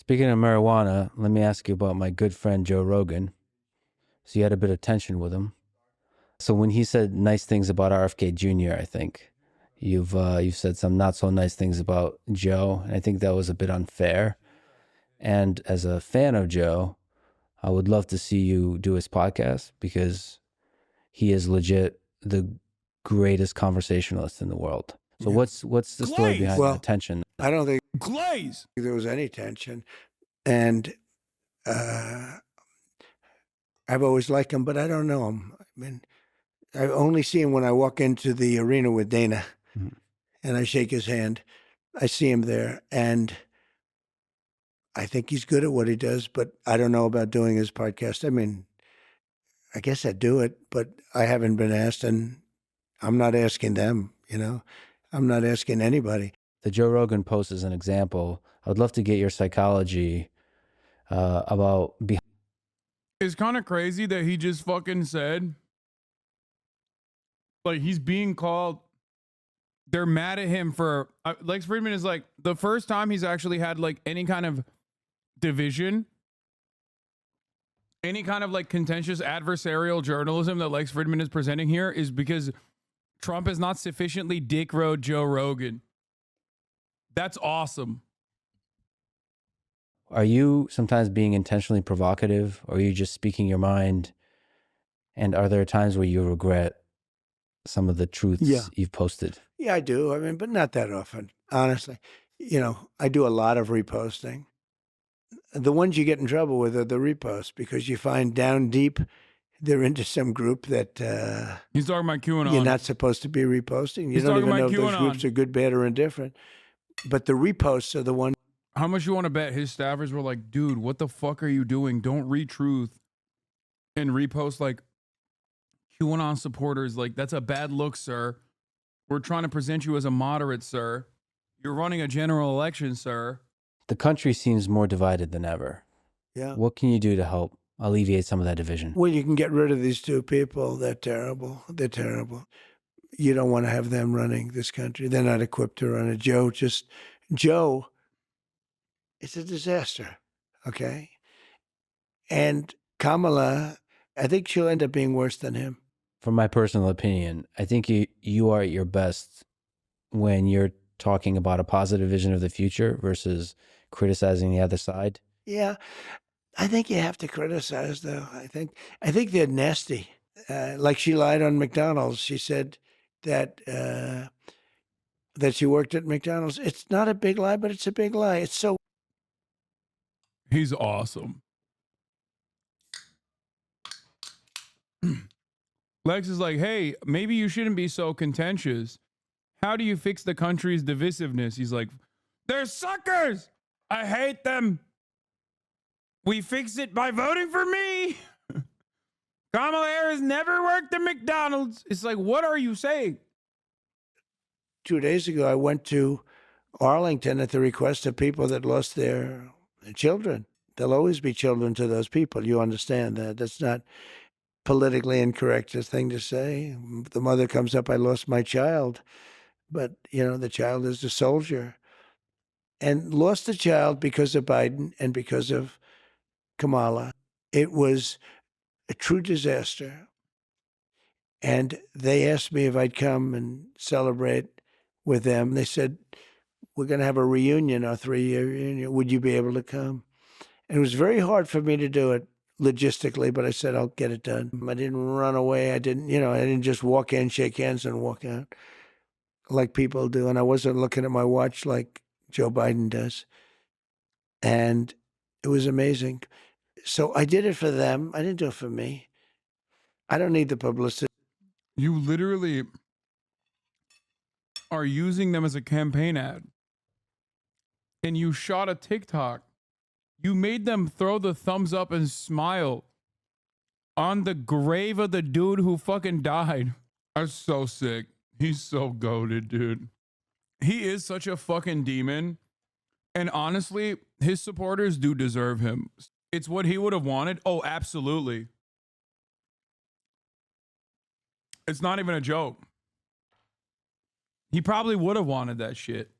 Speaking of marijuana, let me ask you about my good friend Joe Rogan. So you had a bit of tension with him. So when he said nice things about RFK Jr., I think you've said some not so nice things about Joe, and I think that was a bit unfair. And as a fan of Joe, I would love to see you do his podcast because he is legit the greatest conversationalist in the world. So what's the story behind the tension? I don't think Glaze. there was any tension, and I've always liked him, but I don't know him. I mean, I only see him when I walk into the arena with Dana, and I shake his hand. I see him there, and I think he's good at what he does, but I don't know about doing his podcast. I mean, I guess I'd do it, but I haven't been asked, and I'm not asking them, you know. I'm not asking anybody. The Joe Rogan post is an example. I would love to get your psychology about behind. It's kind of crazy that he just fucking said, like, he's being called, they're mad at him for, Lex Fridman is like, the first time he's actually had like any kind of division, any kind of like contentious adversarial journalism that Lex Fridman is presenting here is because Trump has not sufficiently dick rode Joe Rogan. That's awesome. Are you sometimes being intentionally provocative, or are you just speaking your mind? And are there times where you regret some of the truths you've posted? Yeah, I do. I mean, but not that often, honestly. You know, I do a lot of reposting. The ones you get in trouble with are the reposts because you find down deep they're into some group that he's talking about QAnon. You're not supposed to be reposting. You don't even know if those groups are good, bad, or indifferent. But the reposts are the ones. How much you want to bet his staffers were like, dude, what the fuck are you doing? Don't read truth and repost like QAnon supporters. Like, that's a bad look, sir. We're trying to present you as a moderate, sir. You're running a general election, sir. The country seems more divided than ever. Yeah. What can you do to help alleviate some of that division? Well, you can get rid of these two people. They're terrible. They're terrible. You don't want to have them running this country. They're not equipped to run it. Joe, it's a disaster, okay? And Kamala, I think she'll end up being worse than him. From my personal opinion, I think you are at your best when you're talking about a positive vision of the future versus criticizing the other side. Yeah, I think you have to criticize, though. I think they're nasty. Like she lied on McDonald's. She said that that she worked at McDonald's. It's not a big lie, but it's a big lie. It's so. He's awesome. Lex is like, hey, maybe you shouldn't be so contentious. How do you fix the country's divisiveness? He's like, they're suckers. I hate them. We fix it by voting for me. Kamala Harris never worked at McDonald's. It's like, what are you saying? 2 days ago, I went to Arlington at the request of people that lost their children. There'll always be children to those people. You understand that. That's not politically incorrect thing to say. The mother comes up, I lost my child. But, you know, the child is a soldier. And lost the child because of Biden and because of Kamala. It was a true disaster. And they asked me if I'd come and celebrate with them. They said, we're going to have a reunion, our 3-year reunion. Would you be able to come? And it was very hard for me to do it logistically, but I said, I'll get it done. I didn't run away. I didn't just walk in, shake hands, and walk out like people do. And I wasn't looking at my watch like Joe Biden does. And it was amazing. So I did it for them. I didn't do it for me. I don't need the publicity. You literally are using them as a campaign ad. And you shot a TikTok. You made them throw the thumbs up and smile on the grave of the dude who fucking died. That's so sick. He's so goated, dude. He is such a fucking demon. And honestly, his supporters do deserve him. It's what he would have wanted. Oh, absolutely. It's not even a joke. He probably would have wanted that shit.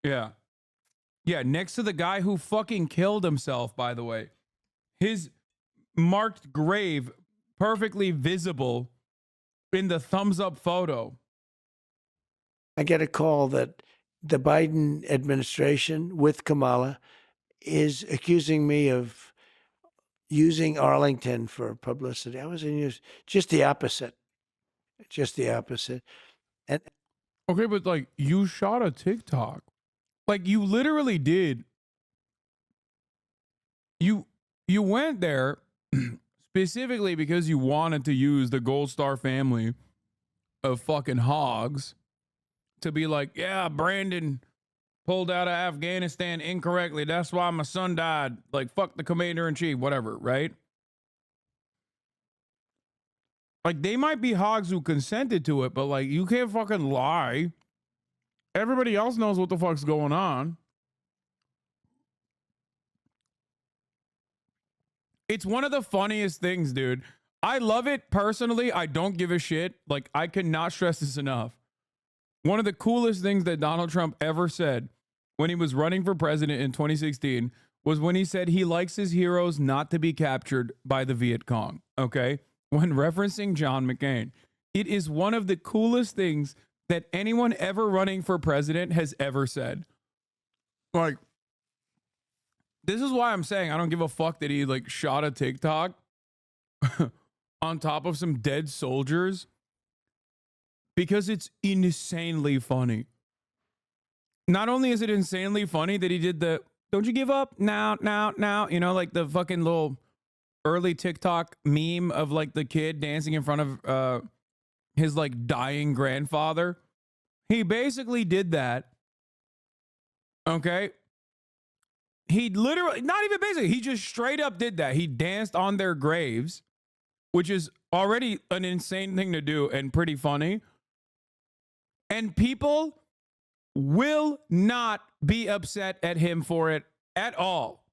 Yeah. Yeah, next to the guy who fucking killed himself, by the way. His marked grave perfectly visible in the thumbs up photo. I get a call that the Biden administration with Kamala is accusing me of using Arlington for publicity. I was in use just the opposite. Just the opposite. And Okay, but like you shot a TikTok. Like you literally did. You went there specifically because you wanted to use the Gold Star family of fucking hogs to be like, yeah, Brandon pulled out of Afghanistan incorrectly. That's why my son died. Like, fuck the commander in chief, whatever, right? Like, they might be hogs who consented to it, but like, you can't fucking lie. Everybody else knows what the fuck's going on. It's one of the funniest things, dude. I love it personally. I don't give a shit. Like, I cannot stress this enough. One of the coolest things that Donald Trump ever said when he was running for president in 2016 was when he said he likes his heroes not to be captured by the Viet Cong. Okay. When referencing John McCain, it is one of the coolest things that anyone ever running for president has ever said. Like, this is why I'm saying I don't give a fuck that he like shot a TikTok on top of some dead soldiers, because it's insanely funny. Not only is it insanely funny that he did the "don't you give up now, you know, like the fucking little early TikTok meme of like the kid dancing in front of his like dying grandfather. He basically did that. Okay. He literally, not even basically, he just straight up did that. He danced on their graves, which is already an insane thing to do and pretty funny. And people will not be upset at him for it at all.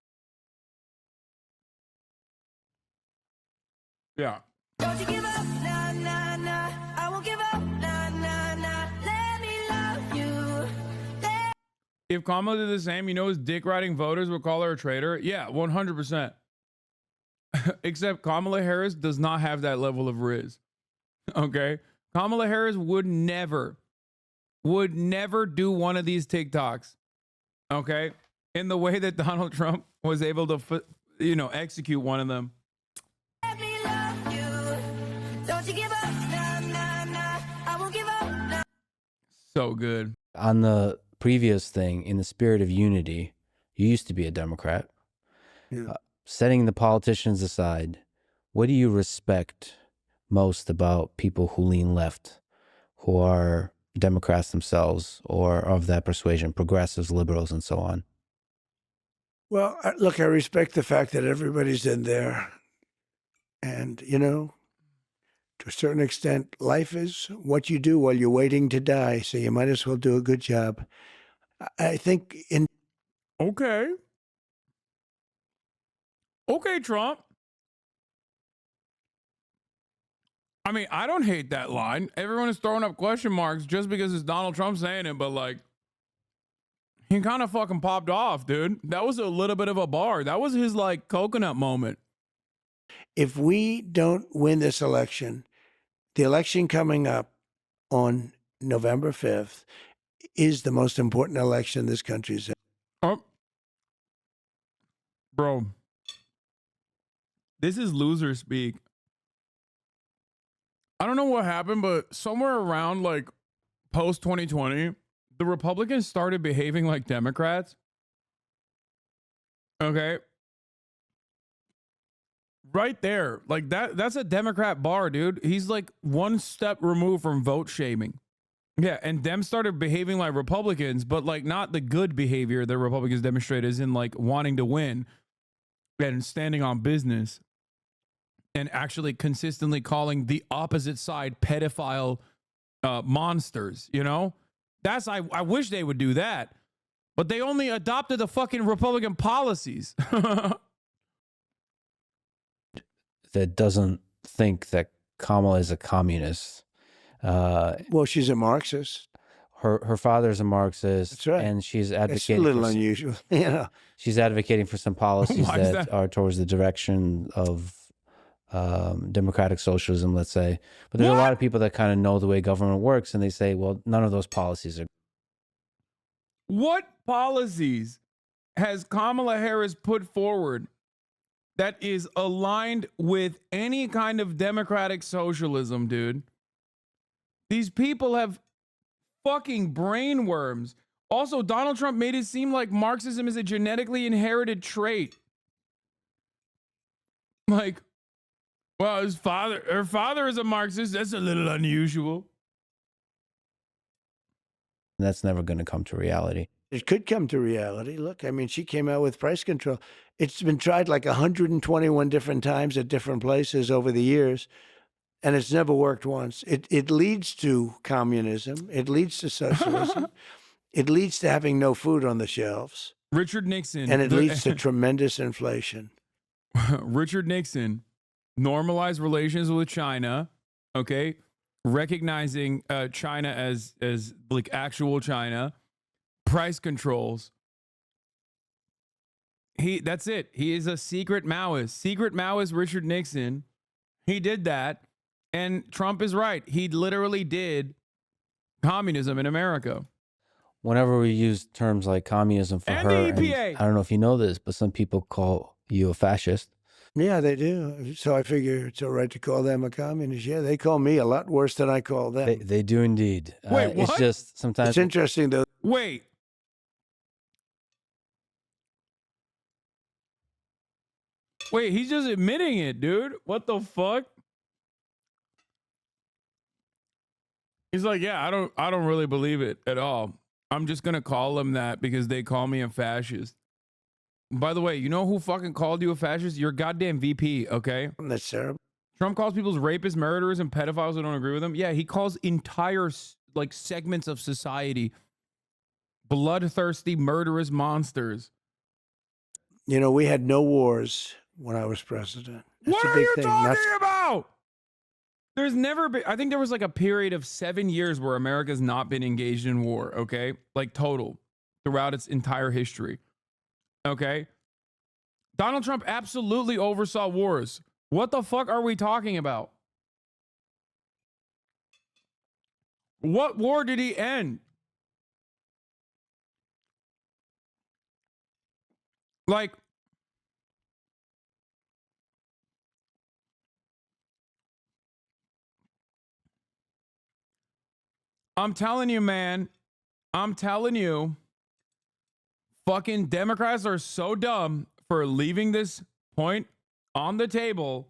Yeah. Don't you give up, nah, nah, nah. I won't give up, nah, nah, nah. Let me love you. If Kamala did the same, you know, his dick riding voters would call her a traitor. Yeah, 100%. Except Kamala Harris does not have that level of riz. Okay? Kamala Harris would never do one of these TikToks. Okay? In the way that Donald Trump was able to, execute one of them. Let me love you. Don't you give up, nah, nah, nah. I won't give up, nah. So good. On the previous thing, in the spirit of unity, you used to be a Democrat. Yeah. Setting the politicians aside, what do you respect most about people who lean left, who are Democrats themselves or of that persuasion, progressives, liberals, and so on? Well, look, I respect the fact that everybody's in there. And, you know, to a certain extent, life is what you do while you're waiting to die. So you might as well do a good job. I think in Okay. Okay, Trump. I mean, I don't hate that line. Everyone is throwing up question marks just because it's Donald Trump saying it, but like, he kind of fucking popped off, dude. That was a little bit of a bar. That was his like coconut moment. if we don't win this election, the election coming up on November 5th is the most important election this country's had. Oh, bro, this is loser speak. I don't know what happened, but somewhere around like post 2020, the Republicans started behaving like Democrats. Okay. Right there. Like that's a Democrat bar, dude. He's like one step removed from vote shaming. Yeah, and them started behaving like Republicans, but like not the good behavior that Republicans demonstrate, as in like wanting to win and standing on business and actually consistently calling the opposite side pedophile monsters, you know? I wish they would do that. But they only adopted the fucking Republican policies. That doesn't think that Kamala is a communist. Well, she's a Marxist. her father's a Marxist. That's right. And she's It's a advocating little for unusual, you know. she's advocating for some policies Why is that that? are towards the direction of democratic socialism, let's say. But there's a lot of people that kind of know the way government works, and they say, well, none of those policies are. What policies has Kamala Harris put forward that is aligned with any kind of democratic socialism, dude? These people have fucking brainworms. Also, Donald Trump made it seem like Marxism is a genetically inherited trait. Like, well, her father is a Marxist. That's a little unusual. That's never going to come to reality. It could come to reality. Look, I mean, she came out with price control. It's been tried like 121 different times at different places over the years, and it's never worked once. It leads to communism. It leads to socialism. It leads to having no food on the shelves. Richard Nixon. And it leads to tremendous inflation. Richard Nixon normalized relations with China, okay? Recognizing China as like actual China, price controls. That's it. He is a secret Maoist. Secret Maoist Richard Nixon. He did that. And Trump is right. He literally did communism in America. Whenever we use terms like communism for And her, the EPA. and I don't know if you know this, but some people call you a fascist. Yeah, they do. So I figure it's all right to call them a communist. Yeah, they call me a lot worse than I call them. They do indeed. Wait, It's what? just sometimes It's interesting, though. Wait. Wait, he's just admitting it, dude. What the fuck? He's like, yeah, I don't really believe it at all. I'm just gonna call them that because they call me a fascist. By the way, you know who fucking called you a fascist? Your goddamn VP, okay? That's terrible. Trump calls people rapists, murderers, and pedophiles who don't agree with him. Yeah, he calls entire like segments of society bloodthirsty, murderous monsters. You know, we had no wars when I was president. That's What a are big you thing. talking about? There's never been, I think there was like a period of 7 years where America's not been engaged in war, okay? Like total, throughout its entire history, okay? Donald Trump absolutely oversaw wars. What the fuck are we talking about? What war did he end? Like, I'm telling you, man. I'm telling you. Fucking Democrats are so dumb for leaving this point on the table.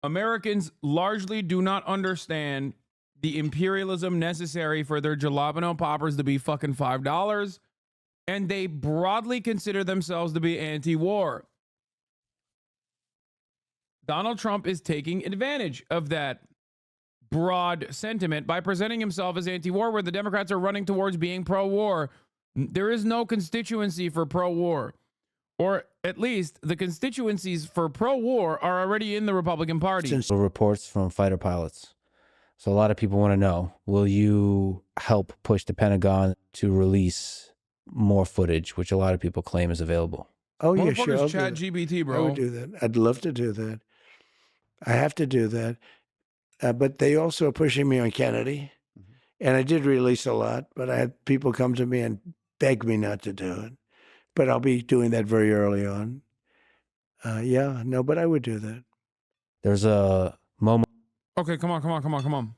Americans largely do not understand the imperialism necessary for their jalapeno poppers to be fucking $5. And they broadly consider themselves to be anti-war. Donald Trump is taking advantage of that broad sentiment by presenting himself as anti-war, where the Democrats are running towards being pro-war. There is no constituency for pro-war, or at least the constituencies for pro-war are already in the Republican Party. Reports from fighter pilots. So a lot of people want to know, will you help push the Pentagon to release more footage, which a lot of people claim is available? Oh, yeah, sure. Motherfuckers chat GBT, bro. I would do that. I'd love to do that. I have to do that. But they also are pushing me on Kennedy. And I did release a lot, but I had people come to me and beg me not to do it. But I'll be doing that very early on. But I would do that. There's a moment. Okay, come on.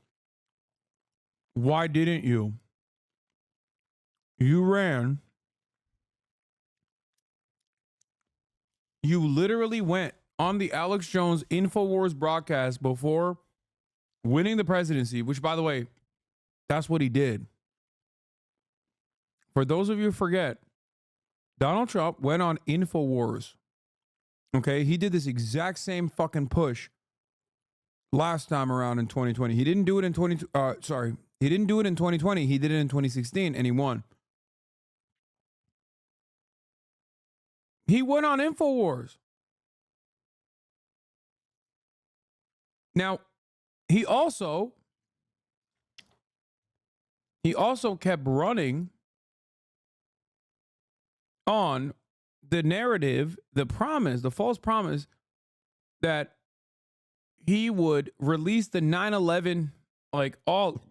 Why didn't you? You ran. You literally went on the Alex Jones InfoWars broadcast before winning the presidency, which, by the way, that's what he did. For those of you who forget, Donald Trump went on InfoWars. Okay, he did this exact same fucking push last time around in 2020. He didn't do it in he didn't do it in 2020. He did it in 2016 and he won. He went on InfoWars. Now, he also he also kept running on the narrative, the promise, the false promise that he would release the 9/11, like all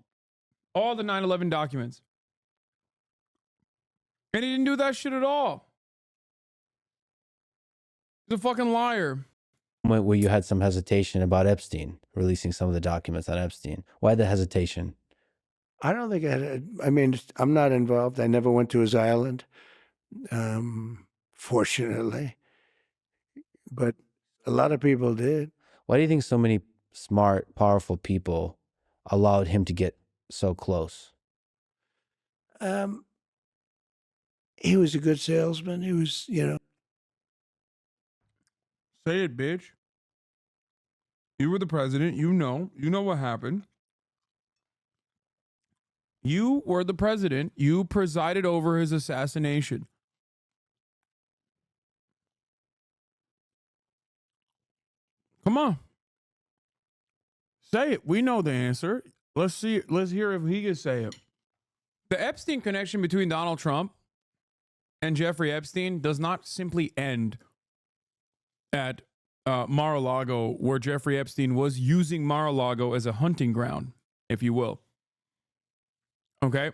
the 9/11 documents. And he didn't do that shit at all. He's a fucking liar. Where you had some hesitation about Epstein, releasing some of the documents on Epstein. Why the hesitation? I don't think I mean, I'm not involved. I never went to his island, fortunately. But a lot of people did. Why do you think so many smart, powerful people allowed him to get so close? He was a good salesman. He was, you know. Say it, bitch. You were the president. You know what happened. You were the president. You presided over his assassination. Come on. Say it. We know the answer. Let's see. Let's hear if he can say it. The Epstein connection between Donald Trump and Jeffrey Epstein does not simply end at Mar-a-Lago, where Jeffrey Epstein was using Mar-a-Lago as a hunting ground, if you will. Okay?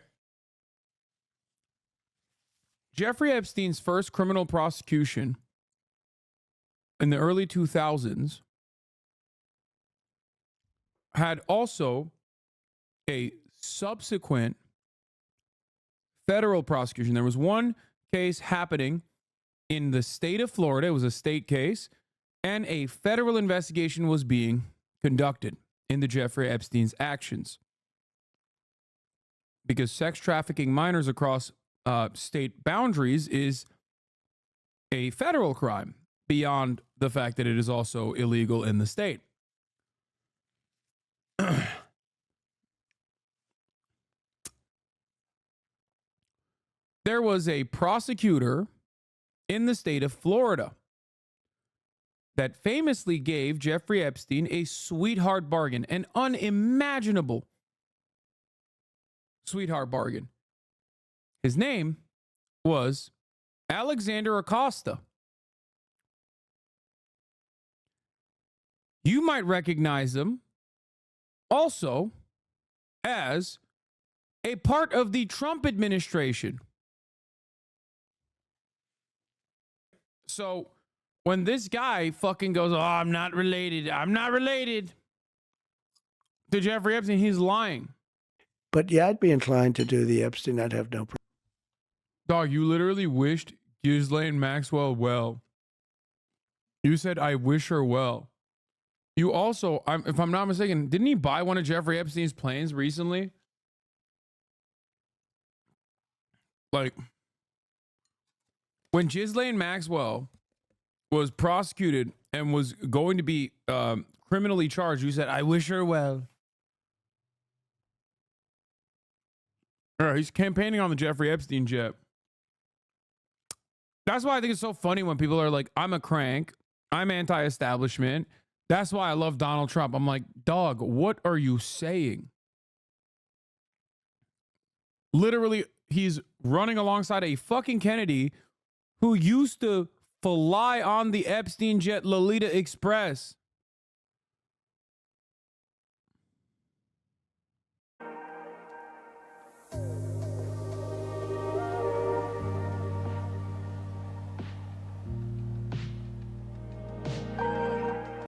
Jeffrey Epstein's first criminal prosecution in the early 2000s had also a subsequent federal prosecution. There was one case happening in the state of Florida. It was a state case, and a federal investigation was being conducted into Jeffrey Epstein's actions. Because sex trafficking minors across state boundaries is a federal crime, beyond the fact that it is also illegal in the state. There was a prosecutor in the state of Florida that famously gave Jeffrey Epstein a sweetheart bargain, an unimaginable sweetheart bargain. His name was Alexander Acosta. You might recognize him also as a part of the Trump administration. So when this guy fucking goes, oh, I'm not related to Jeffrey Epstein, he's lying. But yeah, I'd be inclined to do the Epstein. I'd have no problem. Dog, you literally wished Ghislaine Maxwell well. You said, I wish her well. You also, if I'm not mistaken, didn't he buy one of Jeffrey Epstein's planes recently? Like, when Ghislaine Maxwell was prosecuted and was going to be criminally charged, you said, I wish her well. All right, he's campaigning on the Jeffrey Epstein jet. That's why I think it's so funny when people are like, I'm a crank, I'm anti-establishment. That's why I love Donald Trump. I'm like, dog, what are you saying? Literally, he's running alongside a fucking Kennedy who used to fly on the Epstein jet Lolita Express.